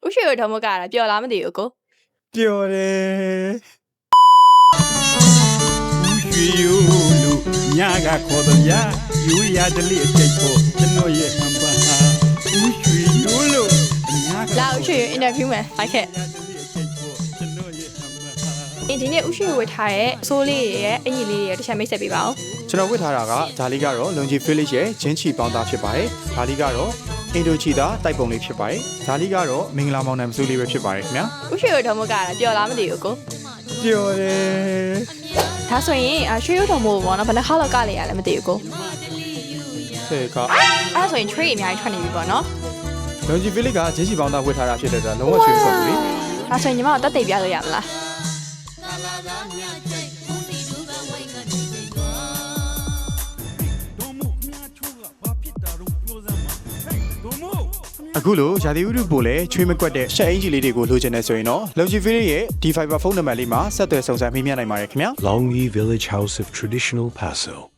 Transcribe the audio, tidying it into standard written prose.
ဥရှိရတော်မကတာပျော်လားမသိဘူးကို ပျော်တယ်ဦးရွှေရိုးလို့ညကခေါ်တော့ညရိုးရတလေးအကျိတ်ဖို့ကျွန်တော်ရဲ့အမပါဦးရွှေရိုးလို့ညက လာဥရှိရအင်တာဗျူးမယ်လိုက်ခဲ့ဒီနေ့ဥရှိရဝတ်ထားတဲ့အစိုးလေးရဲ့အညီလေးရဲ့တစ်ချက်မိတ်ဆက်ပေးပါဦး ကျွန်တော်ဝတ်ထားတာကဒါလေးကတော့လုံကြီး Village ရဲ့ဂျင်းချီပေါင်းသားဖြစ်ပါတယ်ဒါလေးကတော့အင်ဒိုချီသားတိုက်ပုံလေးဖြစ်ပါတယ်ဒါလေးကတော့မင်္ဂလာမောင်နှံမစိုးလေးပဲဖြစ်ပါတယ်ခင်ဗျာ ဥရှိရတော်မကတာပျော်လားမသိဘူးကို ပျော်တယ် ဒါဆိုရင်ရွှေရတော်မို့ပေါ့နော်ဘယ်နှခါလောက်ကလေရလဲမသိဘူးကို ဆဲက အဲ့ဒါဆိုရင် trade အများကြီးထွက်နေပြီပေါ့နော် လုံကြီး Village ကဂျင်းချီပေါင်းသားဝတ်ထားတာဖြစ်တဲ့အတွက်လုံးဝရွှေမကုန်ဘူးလေ ဒါဆိုရင်ညီမတို့တက်သိပြလို့ရမလား အခုလိုရာသီဥတုပို့လဲချွေးမကွက်တဲ့ရှက်အင်ဂျီလေးတွေကိုလိုချင်နေဆိုရင်တော့လုံကြီး Village ရဲ့ D-Fiber ဖုန်းနံပါတ်လေးမှာဆက်သွယ်ဆောင်စမ်းမိမြနိုင်ပါတယ်ခင်ဗျာ Longyi Village House of Traditional Paso.